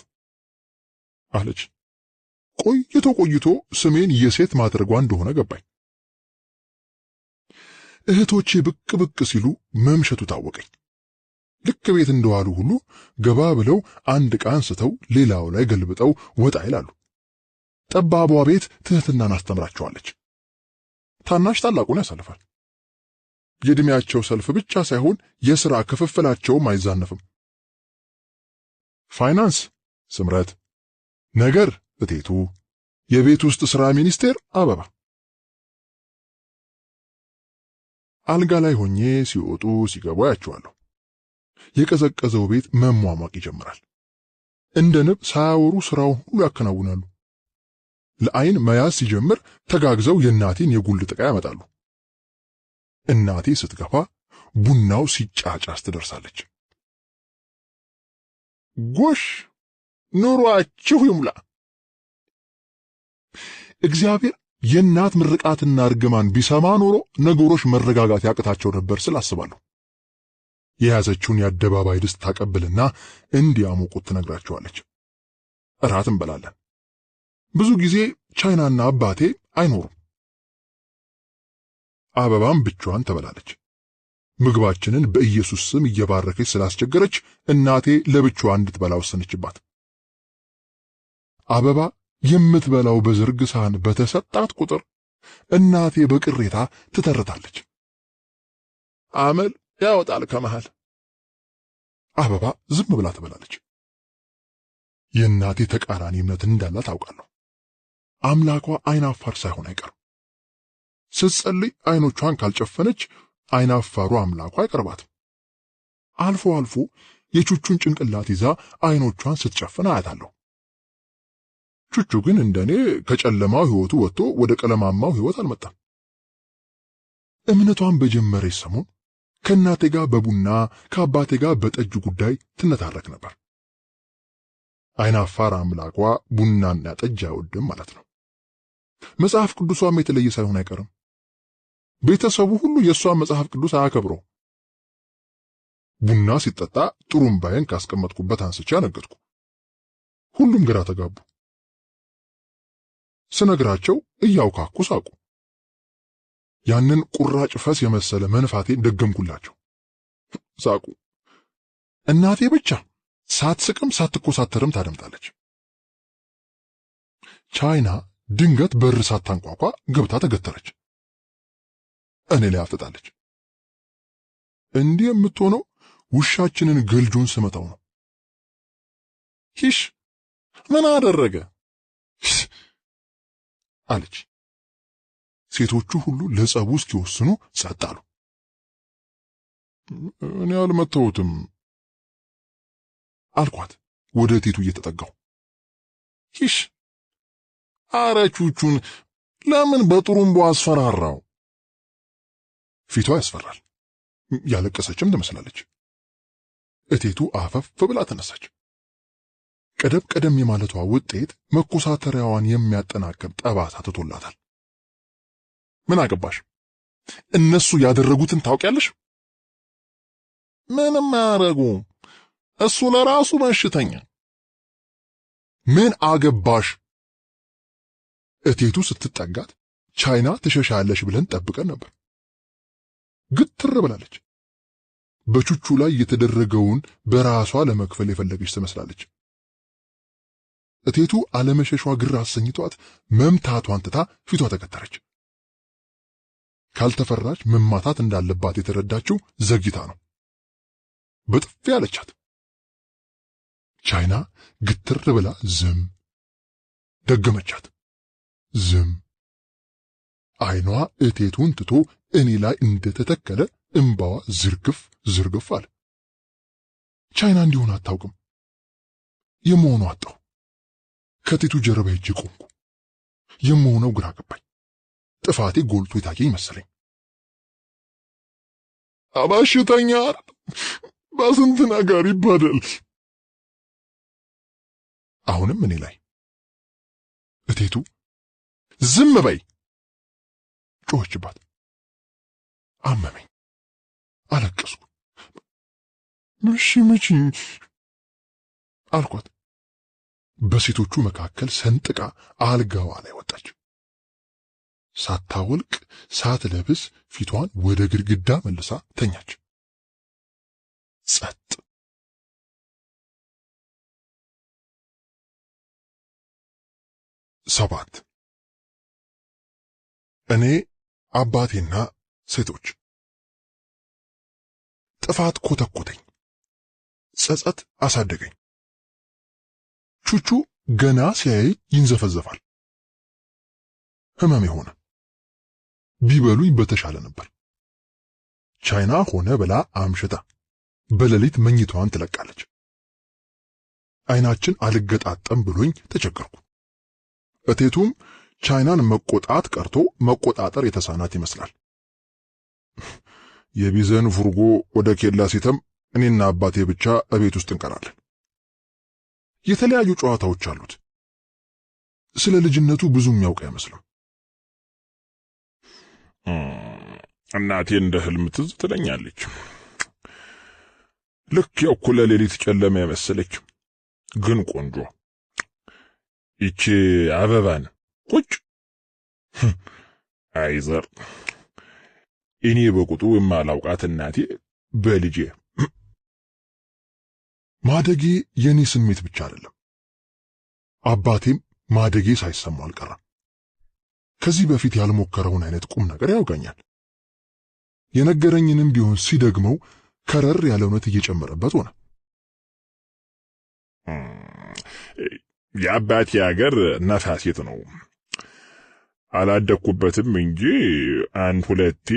አለች። ቆይቶ ስሜን የሴት ማድረጓ እንደሆነ ገባኝ። እህቶቼ ብቅ ሲሉ መምሸቱ ታወቀኝ። ልክ ቤት እንደዋሉ ሁሉ ገባ ብለው አንድ ዕቃ አንስተው ሌላው ላይ ገልብጠው ወጣ ይላሉ። ጠባቧ ቤት ትህትናን አስተምራቸዋለች። ታናሽ ታላቁን ያሳልፋል። የዕድሜያቸው ሰልፍ ብቻ ሳይሆን የሥራ ክፍፍላቸውም አይዛነፍም። ፋይናንስ ስምረት፣ ነገር እቴቱ፣ የቤት ውስጥ ሥራ ሚኒስቴር አበባ። አልጋ ላይ ሆኜ ሲወጡ ሲገቡ ያቸዋለሁ። የቀዘቀዘው ቤት መሟሟቅ ይጀምራል። እንደ ንብ ሳያወሩ ሥራውን ሁሉ ያከናውናሉ። ለዓይን መያዝ ሲጀምር ተጋግዘው የእናቴን የጉልት ዕቃ ያመጣሉ። እናቴ ስትገፋ ቡናው ሲጫጫስ ትደርሳለች። ጎሽ ኑሯችሁ ይሙላ። እግዚአብሔር የእናት ምርቃትና እርግማን ቢሰማ ኖሮ ነገሮች መረጋጋት ያቅታቸው ነበር ስል አስባለሁ። የያዘችውን የአደባባይ ድስት ታቀብልና እንዲያሞቁት ትነግራቸዋለች። እራት እንበላለን። ብዙ ጊዜ ቻይናና አባቴ አይኖሩም። አበባም ብቻዋን ትበላለች። ምግባችንን በኢየሱስ ስም እየባረከች ስላስቸገረች እናቴ ለብቻዋ እንድትበላ ወሰነችባት። አበባ የምትበላው በዝርግ ሳህን በተሰጣት ቁጥር እናቴ በቅሬታ ትተርታለች። አመል ያወጣል ከመሃል። አበባ ዝም ብላ ትበላለች። የእናቴ ተቃራኒ እምነት እንዳላት ታውቃለሁ። አምላኳ አይናፋር ሳይሆን አይቀርም። ስትጸልይ አይኖቿን ካልጨፈነች አይናፋሩ አምላኳ አይቀርባትም። አልፎ አልፎ የቹቹን ጭንቅላት ይዛ አይኖቿን ስትጨፍን አያታለሁ። ቹቹ ግን እንደኔ ከጨለማው ሕይወቱ ወጥቶ ወደ ቀለማማው ሕይወት አልመጣም። እምነቷን በጀመረች ሰሞን ከእናቴ ጋር በቡና ከአባቴ ጋር በጠጅ ጉዳይ ትነታረክ ነበር። አይናፋር አምላኳ ቡናና ጠጅ አይወድም ማለት ነው። መጽሐፍ ቅዱሷም የተለየ ሳይሆን አይቀርም። ቤተሰቡ ሁሉ የእሷን መጽሐፍ ቅዱስ አያከብረው። ቡና ሲጠጣ ጥሩምባዬን ካስቀመጥኩበት አንስቼ አነገጥኩ። ሁሉም ግራ ተጋቡ። ስነግራቸው እያውካኩ ሳቁ። ያንን ቁራጭ ፈስ የመሰለ መንፋቴን ደገምኩላቸው። ሳቁ። እናቴ ብቻ ሳትስቅም ሳትኮሳተርም ታደምጣለች። ቻይና ድንገት በር ሳታንኳኳ ገብታ ተገተረች። እኔ ላይ አፍጥጣለች። እንዲህ የምትሆነው ውሻችንን ገልጆን ስመታው ነው። ሂሽ ምን አደረገ አለች። ሴቶቹ ሁሉ ለጸቡ እስኪወስኑ ጸጥ አሉ። እኔ አልመታሁትም አልኳት ወደ እቴቱ እየተጠጋሁ። ሂሽ አረቹቹን ለምን በጥሩምቦ አስፈራራው? ፊቷ ያስፈራል። ያለቀሰችም ትመስላለች። እቴቱ አፈፍ ብላ ተነሳች። ቀደም ቀደም የማለቷ ውጤት መኮሳተሪያዋን የሚያጠናክር ጠባሳ ትቶላታል። ምን አገባሽ? እነሱ ያደረጉትን ታውቂያለሽ? ምንም አያረጉ። እሱ ለራሱ በሽተኛ። ምን አገባሽ? እቴቱ ስትጠጋት ቻይና ትሸሻለሽ ብለን ጠብቀን ነበር። ግትር ብላለች። በቹቹ ላይ የተደረገውን በራሷ ለመክፈል የፈለገች ትመስላለች። እቴቱ አለመሸሿ ግራ አሰኝቷት መምታቷን ትታ ፊቷ ተከተረች። ካልተፈራች መማታት እንዳለባት የተረዳችው ዘግይታ ነው። በጥፊ አለቻት። ቻይና ግትር ብላ ዝም ደገመቻት። ዝም። አይኗ እቴቱን ትቶ እኔ ላይ እንደተተከለ እንባዋ ዝርግፍ አለ። ቻይና እንዲሆን አታውቅም። የመሆኑ አጣሁ። ከእቴቱ ጀርባ ሄጄ ቆምኩ። የመሆነው ግራ ገባኝ። ጥፋቴ ጎልቶ የታየኝ መሰለኝ። በሽተኛ በስንት ነገር ይባደል። አሁንም እኔ ላይ እቴቱ ዝም በይ ጮኸችባት። አመመኝ። አለቀስኩ። እሺ ምችኝ አልኳት። በሴቶቹ መካከል ሰንጥቃ አልጋዋ ላይ ወጣች። ሳታወልቅ ሳትለብስ ፊቷን ወደ ግድግዳ መልሳ ተኛች። ጸጥ። ሰባት እኔ አባቴና ሴቶች። ጥፋት ኮተኮተኝ፣ ጸጸት አሳደገኝ። ቹቹ ገና ሲያይ ይንዘፈዘፋል። ህመም ሆነ። ቢበሉኝ በተሻለ ነበር። ቻይና ሆነ ብላ አምሽታ በሌሊት መኝታዋን ትለቃለች። አይናችን አልገጣጠም ብሎኝ ተቸገርኩ። እቴቱም ቻይናን መቆጣት ቀርቶ መቆጣጠር የተሳናት ይመስላል። የቢዘን ፉርጎ ወደ ኬላ ሲተም እኔና አባቴ ብቻ እቤት ውስጥ እንቀራለን። የተለያዩ ጨዋታዎች አሉት። ስለ ልጅነቱ ብዙም ያውቅ አይመስልም። እናቴ እንደ ህልም ትዝ ትለኛለች። ልክ የእኩለ ሌሊት ጨለማ የመሰለች ግን ቆንጆ። ይቺ አበባን ቁጭ አይዘር እኔ በቁጡ የማላውቃት እናቴ በልጄ ማደጌ የኔ ስሜት ብቻ አይደለም። አባቴም ማደጌ ሳይሰማው አልቀረም። ከዚህ በፊት ያልሞከረውን አይነት ቁም ነገር ያውጋኛል። የነገረኝንም ቢሆን ሲደግመው ከረር ያለ እውነት እየጨመረበት ሆነ። የአባቴ ሀገር ነፋሴት ነው። አላደኩበትም እንጂ አንድ ሁለቴ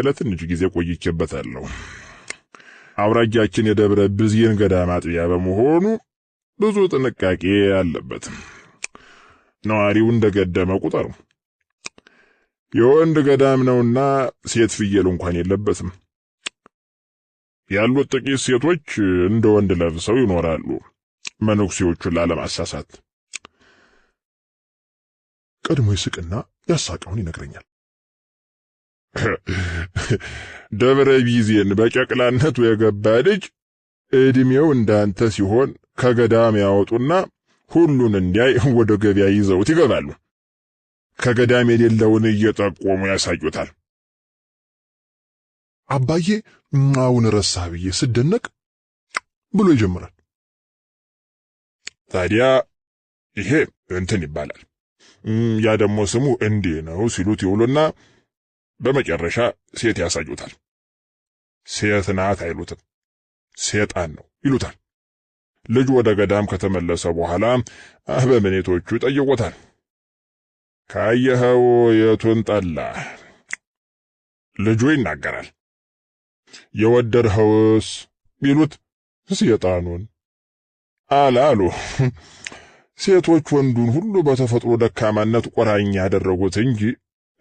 ለትንሽ ጊዜ ቆይቼበታለሁ። አውራጃችን የደብረ ብዝየን ገዳም አጥቢያ በመሆኑ ብዙ ጥንቃቄ አለበት። ነዋሪው እንደገደመ ቁጠሩ። የወንድ ገዳም ነውና ሴት ፍየል እንኳን የለበትም። ያሉት ጥቂት ሴቶች እንደ ወንድ ለብሰው ይኖራሉ፣ መነኩሴዎቹን ላለማሳሳት። ቀድሞ ይስቅና ያሳቀውን ይነግረኛል። ደብረ ቢዜን በጨቅላነቱ የገባ ልጅ እድሜው እንዳንተ ሲሆን ከገዳም ያወጡና ሁሉን እንዲያይ ወደ ገበያ ይዘውት ይገባሉ። ከገዳም የሌለውን እየጠቆሙ ያሳዩታል። አባዬ አሁን ረሳህ ብዬ ስደነቅ ብሎ ይጀምራል። ታዲያ ይሄ እንትን ይባላል፣ ያ ደግሞ ስሙ እንዲህ ነው ሲሉት ይውሉና በመጨረሻ ሴት ያሳዩታል። ሴት ናት አይሉትም፣ ሰይጣን ነው ይሉታል። ልጅ ወደ ገዳም ከተመለሰ በኋላ አበምኔቶቹ ጠይቆታል። ካየኸው የቱን ጠላህ? ልጁ ይናገራል። የወደድኸውስ ቢሉት ሰይጣኑን አላሉ። ሴቶች ወንዱን ሁሉ በተፈጥሮ ደካማነት ቆራኛ ያደረጉት እንጂ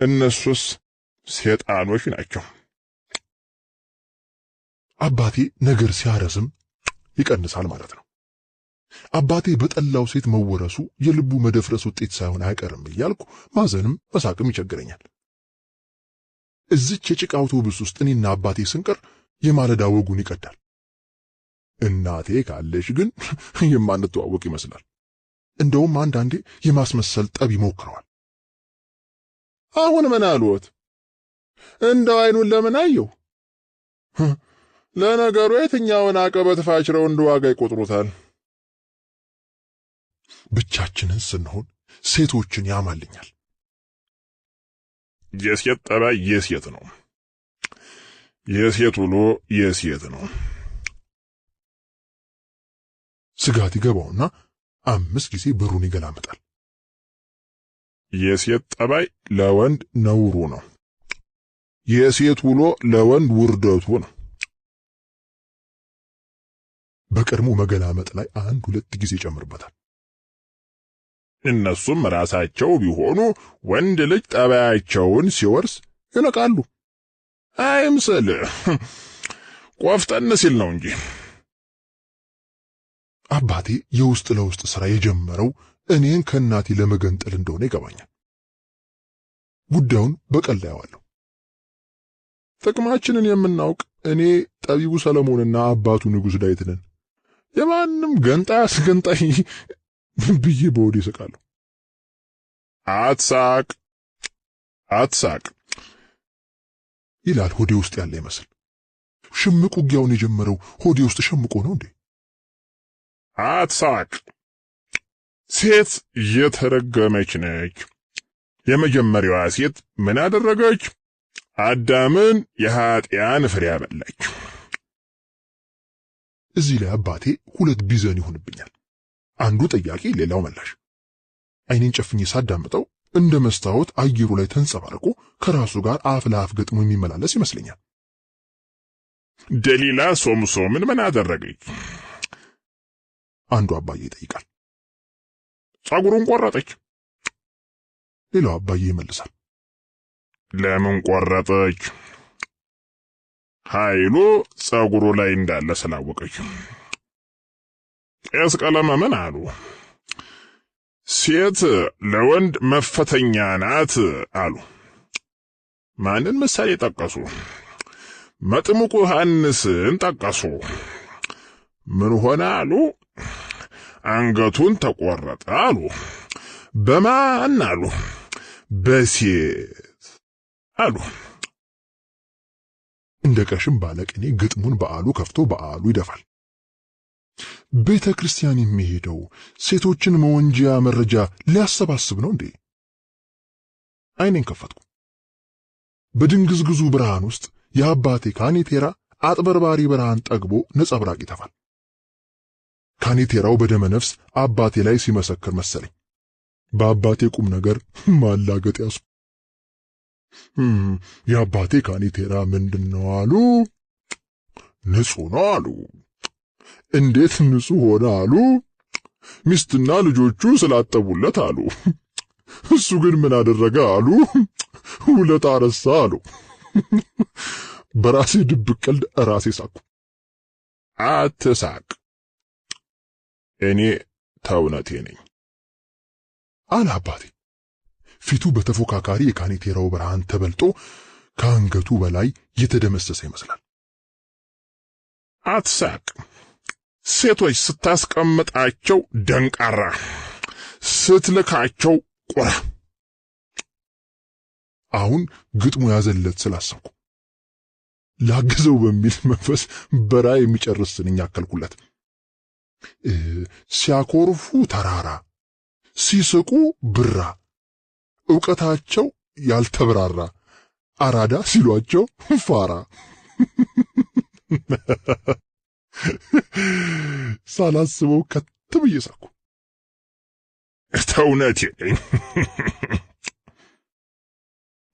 እነሱስ ሰይጣኖች ናቸው። አባቴ ነገር ሲያረዝም ይቀንሳል ማለት ነው። አባቴ በጠላው ሴት መወረሱ የልቡ መደፍረስ ውጤት ሳይሆን አይቀርም እያልኩ ማዘንም መሳቅም ይቸግረኛል። እዚች የጭቃ አውቶቡስ ውስጥ እኔና አባቴ ስንቀር የማለዳ ወጉን ይቀዳል። እናቴ ካለሽ ግን የማንተዋወቅ ይመስላል። እንደውም አንዳንዴ የማስመሰል ጠብ ይሞክረዋል። አሁን ምን አሉት? እንደው አይኑን ለምን አየው? ለነገሩ የትኛውን አቀበት ፋችረው እንደዋጋ ይቆጥሩታል። ብቻችንን ስንሆን ሴቶችን ያማልኛል። የሴት ጠባይ የሴት ነው፣ የሴት ውሎ የሴት ነው። ስጋት ይገባውና 5 ጊዜ በሩን ይገላምጣል። የሴት ጠባይ ለወንድ ነውሩ ነው፣ የሴት ውሎ ለወንድ ውርደቱ ነው። በቀድሞ መገላመጥ ላይ 1-2 ጊዜ ጨምርበታል። እነሱም ራሳቸው ቢሆኑ ወንድ ልጅ ጠባያቸውን ሲወርስ ይነቃሉ። አይምሰል ቆፍጠን ሲል ነው እንጂ። አባቴ የውስጥ ለውስጥ ሥራ የጀመረው እኔን ከእናቴ ለመገንጠል እንደሆነ ይገባኛል። ጉዳዩን በቀል አየዋለሁ። ጥቅማችንን የምናውቅ እኔ ጠቢቡ ሰለሞንና አባቱ ንጉሥ ዳዊት ነን። የማንም ገንጣይ አስገንጣይ ብዬ በወዴ ስቃለሁ። አትሳቅ ይላል ሆዴ ውስጥ ያለ ይመስል። ሽምቅ ውጊያውን የጀመረው ሆዴ ውስጥ ሸምቆ ነው እንዴ? አትሳቅ። ሴት የተረገመች ነች። የመጀመሪያዋ ሴት ምን አደረገች? አዳምን የኃጢአን ፍሬ አበላች። እዚህ ላይ አባቴ 2 ቢዘን ይሆንብኛል። አንዱ ጠያቂ፣ ሌላው መላሽ። አይኔን ጨፍኜ ሳዳምጠው እንደ መስታወት አየሩ ላይ ተንጸባርቆ ከራሱ ጋር አፍ ለአፍ ገጥሞ የሚመላለስ ይመስለኛል። ደሊላ ሶምሶምን ምን አደረገች? አንዱ አባዬ ይጠይቃል። ጸጉሩን ቆረጠች። ሌላው አባዬ ይመልሳል። ለምን ቆረጠች? ኃይሉ ጸጉሩ ላይ እንዳለ ስላወቀች። ቄስ ቀለመ ምን አሉ? ሴት ለወንድ መፈተኛ ናት አሉ። ማንን ምሳሌ ጠቀሱ? መጥምቁ ዮሐንስን ጠቀሱ። ምን ሆነ አሉ? አንገቱን ተቆረጠ አሉ። በማን አሉ? በሴት አሉ። እንደ ቀሽም ባለቅኔ ግጥሙን በዓሉ ከፍቶ በዓሉ ይደፋል። ቤተ ክርስቲያን የሚሄደው ሴቶችን መወንጃ መረጃ ሊያሰባስብ ነው እንዴ? አይኔን ከፈትኩ። በድንግዝግዙ ብርሃን ውስጥ የአባቴ ካኔቴራ አጥበርባሪ ብርሃን ጠግቦ ነጸብራቅ ይተፋል። ካኔቴራው በደመ ነፍስ አባቴ ላይ ሲመሰክር መሰለኝ። በአባቴ ቁም ነገር ማላገጥ ያስኩ። የአባቴ ካኔቴራ ምንድነው አሉ? ንጹህ ነው አሉ። እንዴት ንጹህ ሆነ አሉ? ሚስትና ልጆቹ ስላጠቡለት አሉ። እሱ ግን ምን አደረገ አሉ? ውለታ ረሳ አሉ። በራሴ ድብቅ ቀልድ ራሴ ሳኩ። አትሳቅ፣ እኔ ተውነቴ ነኝ አለ አባቴ። ፊቱ በተፎካካሪ የካኔቴራው ብርሃን ተበልጦ ከአንገቱ በላይ የተደመሰሰ ይመስላል። አትሳቅ፣ ሴቶች ስታስቀምጣቸው ደንቃራ፣ ስትልካቸው ቆራ። አሁን ግጥሙ ያዘለት ስላሰብኩ ላግዘው በሚል መንፈስ በራ የሚጨርስ ስንኝ አከልኩለት። ሲያኮርፉ ተራራ፣ ሲስቁ ብራ፣ ዕውቀታቸው ያልተብራራ፣ አራዳ ሲሏቸው ፋራ። ሳላስበው ከት ብዬ ሳኩ። ተውነቴ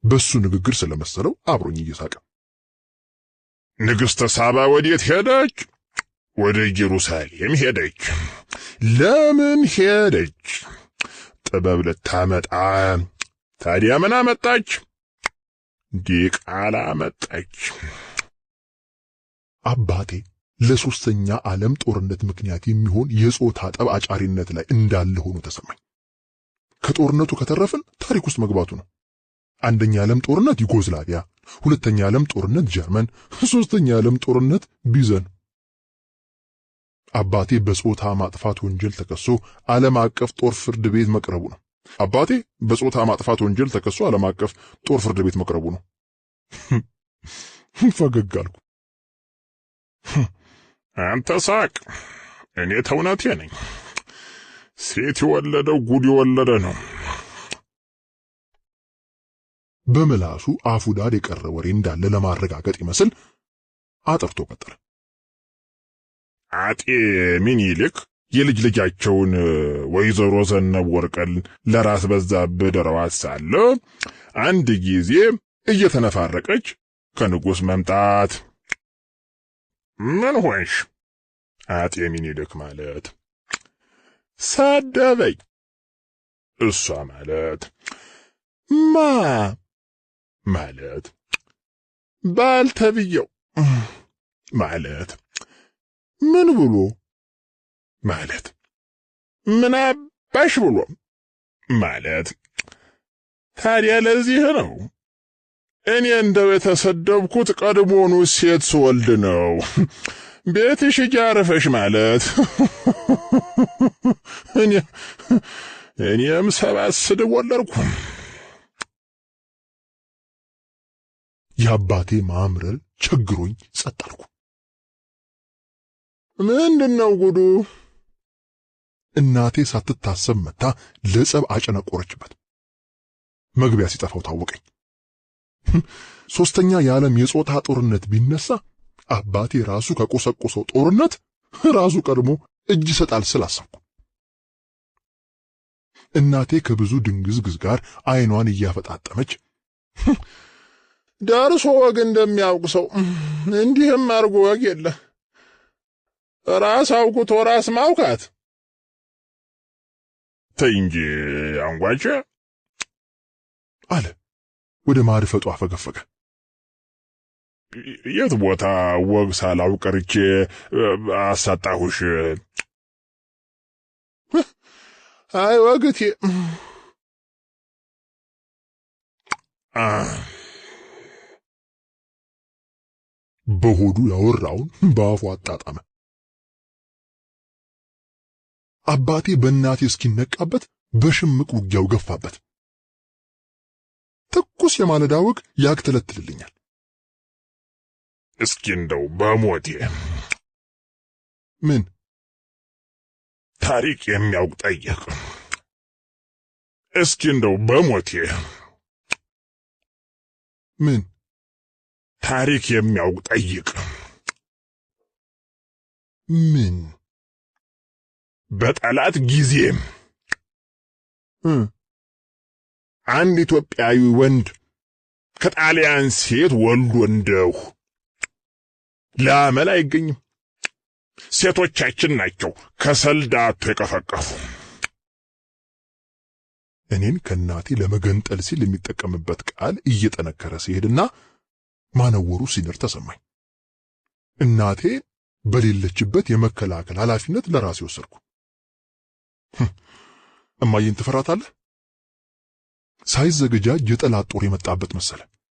በሱ ንግግር ስለመሰለው አብሮኝ እየሳቀ ንግሥተ ሳባ ወዴት ሄደች? ወደ ኢየሩሳሌም ሄደች። ለምን ሄደች? ጥበብ ልታመጣ። ታዲያ ምን አመጣች? ዲቃላ አመጣች። አባቴ ለሶስተኛ ዓለም ጦርነት ምክንያት የሚሆን የጾታ ጠብ አጫሪነት ላይ እንዳለ ሆኖ ተሰማኝ። ከጦርነቱ ከተረፍን ታሪክ ውስጥ መግባቱ ነው። አንደኛ ዓለም ጦርነት ዩጎዝላቪያ፣ ሁለተኛ ዓለም ጦርነት ጀርመን፣ ሶስተኛ ዓለም ጦርነት ቢዘን። አባቴ በጾታ ማጥፋት ወንጀል ተከሶ ዓለም አቀፍ ጦር ፍርድ ቤት መቅረቡ ነው። አባቴ በጾታ ማጥፋት ወንጀል ተከሶ ዓለም አቀፍ ጦር ፍርድ ቤት መቅረቡ ነው። ፈገግ አልኩ። አንተ ሳቅ፣ እኔ ተውነቴ ነኝ። ሴት የወለደው ጉድ የወለደ ነው። በምላሱ አፉ ዳር የቀረ ወሬ እንዳለ ለማረጋገጥ ይመስል አጥርቶ ቀጠለ። አጤ ምኒልክ የልጅ ልጃቸውን ወይዘሮ ዘነብ ወርቅን ለራስ በዛብህ ድረዋት ሳለ አንድ ጊዜ እየተነፋረቀች ከንጉሥ መምጣት ምን ሆንሽ? አጤ ምኒልክ ማለት ሰደበኝ። እሷ ማለት ማለት ባልተብየው ማለት ምን ብሎ ማለት ምን አባሽ ብሎ ማለት። ታዲያ ለዚህ ነው እኔ እንደው የተሰደብኩት ቀድሞኑ ሴት ስወልድ ነው። ቤትሽ ጃረፈሽ ማለት እኔም 7 ስድብ ወለድኩ። የአባቴ ማምረር ቸግሮኝ ጸጥ አልኩ። ምንድነው ጉዱ? እናቴ ሳትታሰብ መታ ለጸብ አጨነቆረችበት። መግቢያ ሲጠፋው ታወቀኝ። ሶስተኛ የዓለም የጾታ ጦርነት ቢነሳ አባቴ ራሱ ከቆሰቆሰው ጦርነት ራሱ ቀድሞ እጅ ሰጣል ስላሰብኩ እናቴ ከብዙ ድንግዝግዝ ጋር አይኗን እያፈጣጠመች ዳርሶ ወግ እንደሚያውቅ ሰው እንዲህም አርጎ ወግ የለ ራስ አውቁቶ ራስ ማውካት። ተይ እንጂ አንጓቸ አለ ወደ ማርፈጡ አፈገፈገ። የት ቦታ ወግ ሳላውቅ ቀርቼ አሳጣሁሽ? አይ ወግቴ በሆዱ ያወራውን በአፉ አጣጣመ። አባቴ በእናቴ እስኪነቃበት በሽምቅ ውጊያው ገፋበት። ትኩስ የማለዳ ወግ ያክተለትልልኛል። እስኪ እንደው በሞቴ ምን ታሪክ የሚያውቅ ጠይቅ። እስኪ እንደው በሞቴ ምን ታሪክ የሚያውቅ ጠይቅ። ምን በጠላት ጊዜ አንድ ኢትዮጵያዊ ወንድ ከጣሊያን ሴት ወልዶ እንደው ለአመል አይገኝም። ሴቶቻችን ናቸው ከሰልዳቱ የቀፈቀፉ። እኔን ከናቴ ለመገንጠል ሲል የሚጠቀምበት ቃል እየጠነከረ ሲሄድና ማነወሩ ሲንር ተሰማኝ። እናቴ በሌለችበት የመከላከል ኃላፊነት ለራሴ ወሰድኩ። እማዬን ትፈራታለህ? ሳይዘገጃጅ የጠላት ጦር የመጣበት መሰለ።